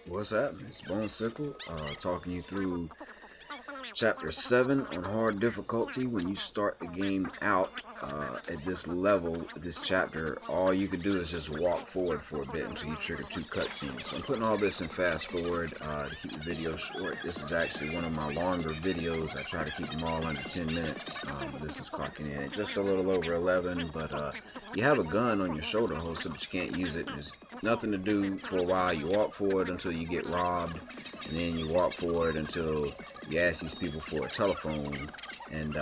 What's happening? It's BoneSickle, talking you through Chapter 7 on hard difficulty. When you start the game out at this level, this chapter, all you can do is just walk forward for a bit until you trigger 2 cutscenes. So I'm putting all this in fast forward to keep the video short. This is actually one of my longer videos. I try to keep them all under 10 minutes. This is clocking in at just a little over 11, but you have a gun on your shoulder holster, but you can't use it. There's nothing to do for a while. You walk forward until you get robbed, and then you walk forward until you ask these people for a telephone, and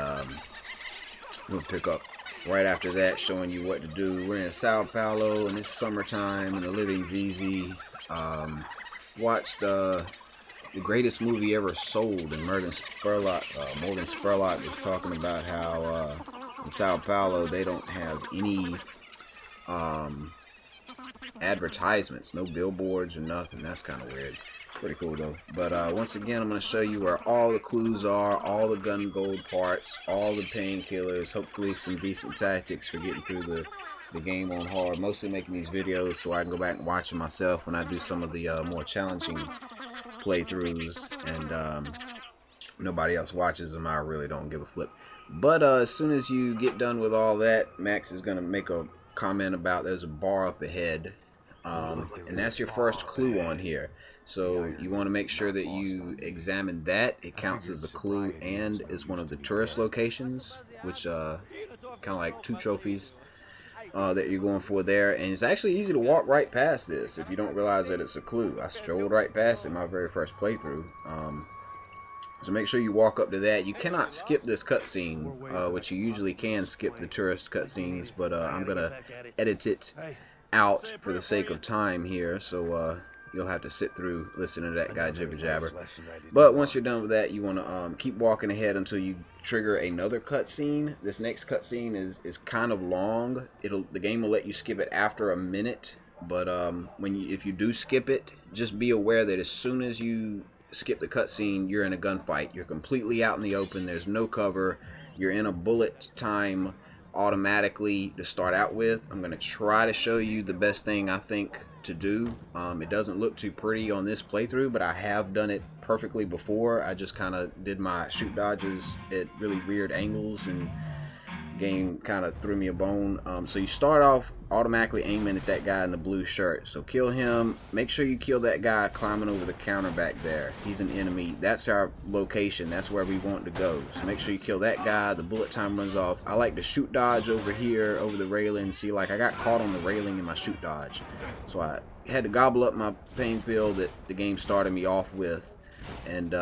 we'll pick up right after that, showing you what to do. We're in São Paulo, and it's summertime, and the living's easy. Watched the greatest movie ever sold, and Morgan Spurlock was talking about how in São Paulo they don't have any advertisements, no billboards or nothing. That's kind of weird. Pretty cool though. But once again, I'm going to show you where all the clues are, all the gun gold parts, all the painkillers, hopefully some decent tactics for getting through the game on hard. Mostly making these videos so I can go back and watch them myself when I do some of the more challenging playthroughs, and nobody else watches them. I really don't give a flip. But as soon as you get done with all that, Max is going to make a comment about there's a bar up ahead, and that's your first clue on here. So you want to make sure that you examine that. It counts as a clue and is one of the tourist locations, which kind of like 2 trophies that you're going for there. And it's actually easy to walk right past this if you don't realize that it's a clue. I strolled right past it my very first playthrough. So make sure you walk up to that. You cannot skip this cutscene, which you usually can skip the tourist cutscenes, but I'm going to edit it out for the sake of time here. So you'll have to sit through listening to that guy jibber jabber. But once you're done with that, you want to keep walking ahead until you trigger another cutscene. This next cutscene is kind of long. The game will let you skip it after a minute, but if you do skip it, just be aware that as soon as you skip the cutscene, you're in a gunfight. You're completely out in the open. There's no cover. You're in a bullet time automatically to start out with. I'm going to try to show you the best thing I think to do. It doesn't look too pretty on this playthrough, but I have done it perfectly before. I just kind of did my shoot dodges at really weird angles, and game kind of threw me a bone. So you start off automatically aiming at that guy in the blue shirt. So kill him. Make sure you kill that guy climbing over the counter back there. He's an enemy. That's our location. That's where we want to go. So make sure you kill that guy. The bullet time runs off. I like to shoot dodge over here, over the railing. See, like I got caught on the railing in my shoot dodge. So I had to gobble up my pain pill that the game started me off with. And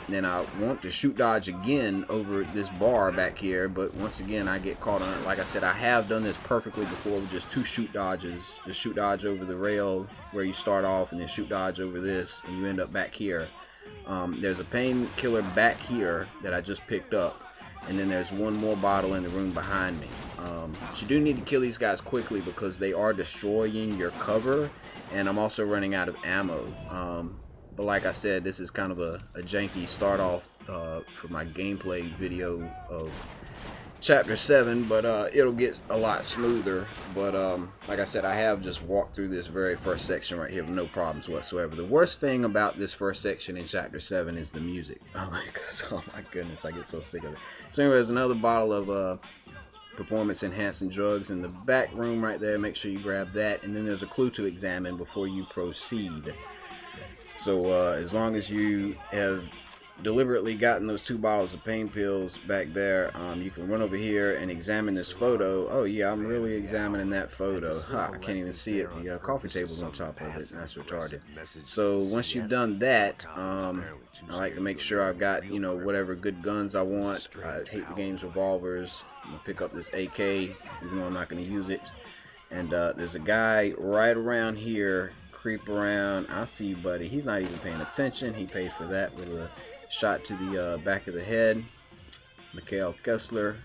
then I want to shoot dodge again over this bar back here, but once again I get caught on it. Like I said, I have done this perfectly before with just 2 shoot dodges. Just shoot dodge over the rail where you start off, and then shoot dodge over this, and you end up back here. There's a painkiller back here that I just picked up, and then there's one more bottle in the room behind me. But you do need to kill these guys quickly because they are destroying your cover, and I'm also running out of ammo. But like I said, this is kind of a janky start off for my gameplay video of Chapter 7, but it'll get a lot smoother. But like I said, I have just walked through this very first section right here with no problems whatsoever. The worst thing about this first section in Chapter 7 is the music. Oh my goodness, I get so sick of it. So anyway, there's another bottle of performance enhancing drugs in the back room right there. Make sure you grab that, and then there's a clue to examine before you proceed. So as long as you have deliberately gotten those 2 bottles of pain pills back there, you can run over here and examine this photo. Oh yeah, I'm really examining that photo. Ha, I can't even see it. The coffee table's on top of it. That's retarded. So once you've done that, I like to make sure I've got, you know, whatever good guns I want. I hate the game's revolvers. I'm gonna pick up this AK, even though I'm not gonna use it. And there's a guy right around here. Creep around. I see you, buddy. He's not even paying attention. He paid for that with a shot to the back of the head. Mikhail Kessler,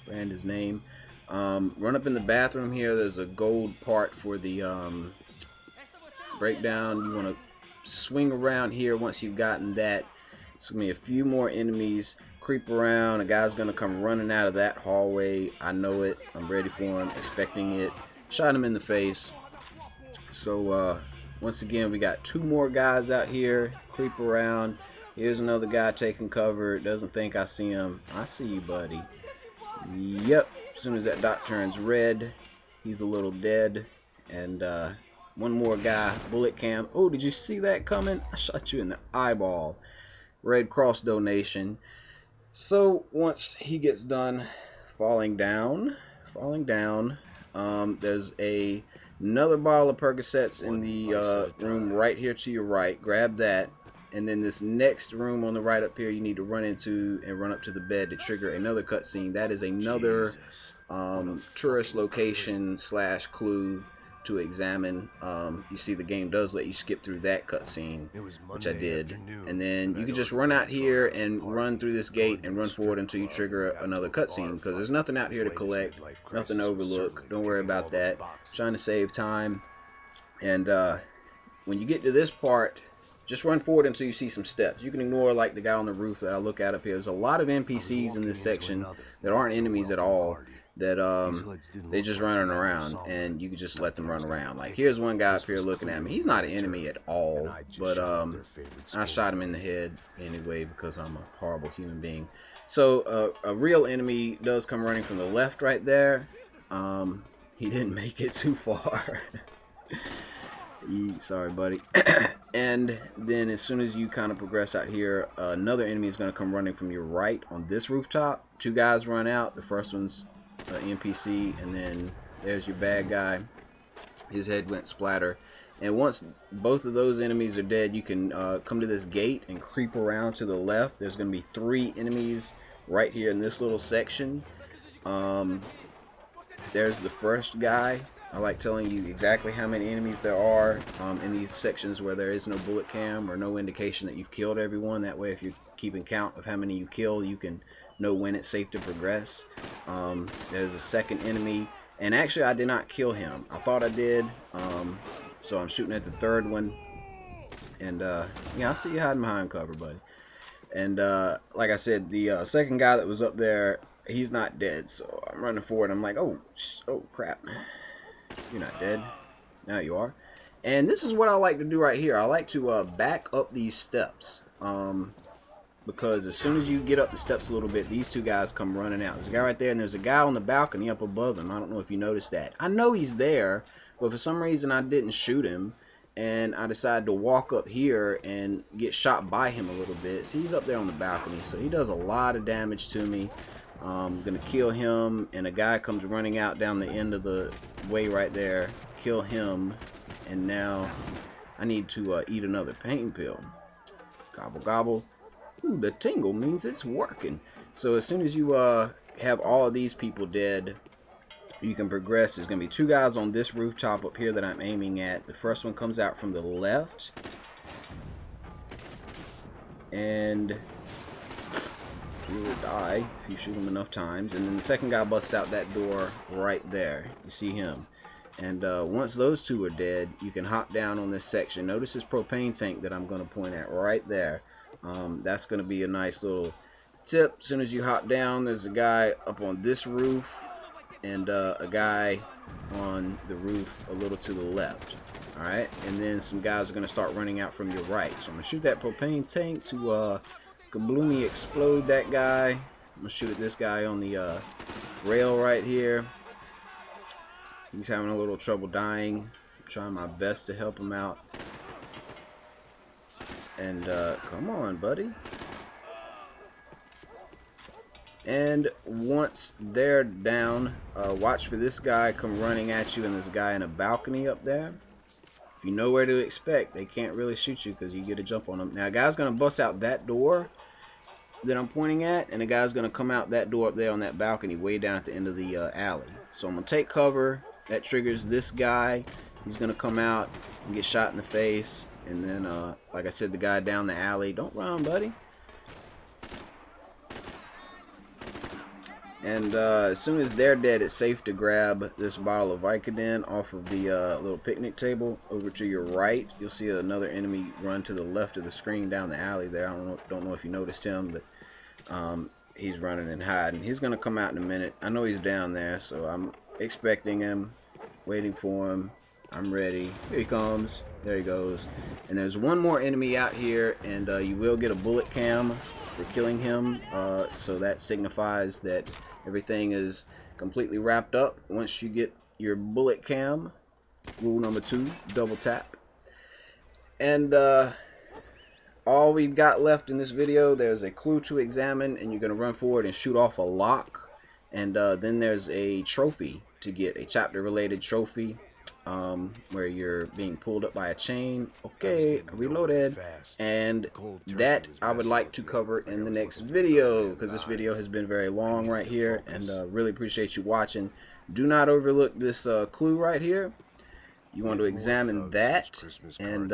brand his name. Run up in the bathroom here. There's a gold part for the breakdown. You want to swing around here once you've gotten that. It's going to be a few more enemies. Creep around. A guy's going to come running out of that hallway. I know it. I'm ready for him. Expecting it. Shot him in the face. So Once again, we got 2 more guys out here. Creep around. Here's another guy taking cover. Doesn't think I see him. I see you, buddy. Yep. As soon as that dot turns red, he's a little dead. And one more guy. Bullet cam. Oh, did you see that coming? I shot you in the eyeball. Red Cross donation. So once he gets done falling down, there's another bottle of Percocets in the room right here to your right. Grab that, and then this next room on the right up here you need to run into and run up to the bed to trigger another cutscene. That is another tourist location / clue to examine. You see the game does let you skip through that cutscene, which I did, and then you can just run out here and run through this gate and run forward until you trigger another cutscene, because there's nothing out here to collect, nothing to overlook. Don't worry about that. I'm trying to save time. And when you get to this part, just run forward until you see some steps. You can ignore like the guy on the roof that I look at up here. There's a lot of NPCs in this section that aren't enemies at all, that they just running around, and you can just let them run around. Like here's one guy up here looking at me. He's not an enemy at all, but I shot him in the head anyway because I'm a horrible human being. So a real enemy does come running from the left right there. He didn't make it too far. Sorry, buddy. And then as soon as you kind of progress out here, another enemy is going to come running from your right on this rooftop. 2 guys run out. The first one's NPC, and then there's your bad guy. His head went splatter. And once both of those enemies are dead, you can come to this gate and creep around to the left. There's going to be 3 enemies right here in this little section. There's the first guy. I like telling you exactly how many enemies there are in these sections where there is no bullet cam or no indication that you've killed everyone. That way, if you're keeping count of how many you kill, you can know when it's safe to progress. There's a second enemy, and actually I did not kill him. I thought I did, so I'm shooting at the third one. And yeah, I see you hiding behind cover, buddy. And like I said, the second guy that was up there, he's not dead, so I'm running forward. I'm like, oh crap. You're not dead. Now you are. And this is what I like to do right here. I like to back up these steps. Because as soon as you get up the steps a little bit, these 2 guys come running out. There's a guy right there, and there's a guy on the balcony up above him. I don't know if you noticed that. I know he's there, but for some reason I didn't shoot him. And I decided to walk up here and get shot by him a little bit. See, he's up there on the balcony, so he does a lot of damage to me. I'm gonna kill him, and a guy comes running out down the end of the way right there. Kill him, and now I need to eat another pain pill. Gobble gobble. Ooh, the tingle means it's working. So as soon as you have all of these people dead, you can progress. There's gonna be 2 guys on this rooftop up here that I'm aiming at. The first one comes out from the left, and he will die if you shoot him enough times. And then the second guy busts out that door right there. You see him. And once those 2 are dead, you can hop down on this section. Notice this propane tank that I'm going to point at right there. That's going to be a nice little tip. As soon as you hop down, there's a guy up on this roof, and a guy on the roof a little to the left. Alright, and then some guys are going to start running out from your right. So I'm going to shoot that propane tank to kabloomy explode that guy. I'm gonna shoot at this guy on the rail right here. He's having a little trouble dying. I'm trying my best to help him out. And come on, buddy. And once they're down, watch for this guy come running at you, and this guy in a balcony up there. If you know where to expect, they can't really shoot you because you get a jump on them. Now, a guy's gonna bust out that door that I'm pointing at, and the guy's gonna come out that door up there on that balcony way down at the end of the alley. So I'm gonna take cover. That triggers this guy. He's gonna come out and get shot in the face, and then like I said, the guy down the alley. Don't run, buddy. And as soon as they're dead, it's safe to grab this bottle of Vicodin off of the little picnic table. Over to your right, you'll see another enemy run to the left of the screen down the alley there. I don't know if you noticed him, but he's running and hiding. He's going to come out in a minute. I know he's down there, so I'm expecting him, waiting for him. I'm ready. Here he comes. There he goes. And there's one more enemy out here, and you will get a bullet cam for killing him. So that signifies that everything is completely wrapped up. Once you get your bullet cam, rule number 2, double tap. And all we've got left in this video, there's a clue to examine, and you're going to run forward and shoot off a lock. And then there's a trophy to get, a chapter related trophy, where you're being pulled up by a chain. Okay, reloaded. And that I would like to cover in the next video, because this video has been very long right here, and really appreciate you watching. Do not overlook this clue right here. You want to examine that, and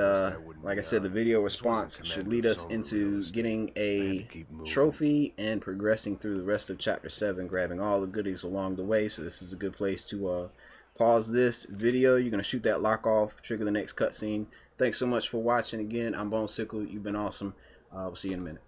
like I said, the video response should lead us into getting a trophy and progressing through the rest of chapter 7, grabbing all the goodies along the way. So this is a good place to pause this video. You're going to shoot that lock off, trigger the next cutscene. Thanks so much for watching. Again, I'm BoneSickle. You've been awesome. We'll see you in a minute.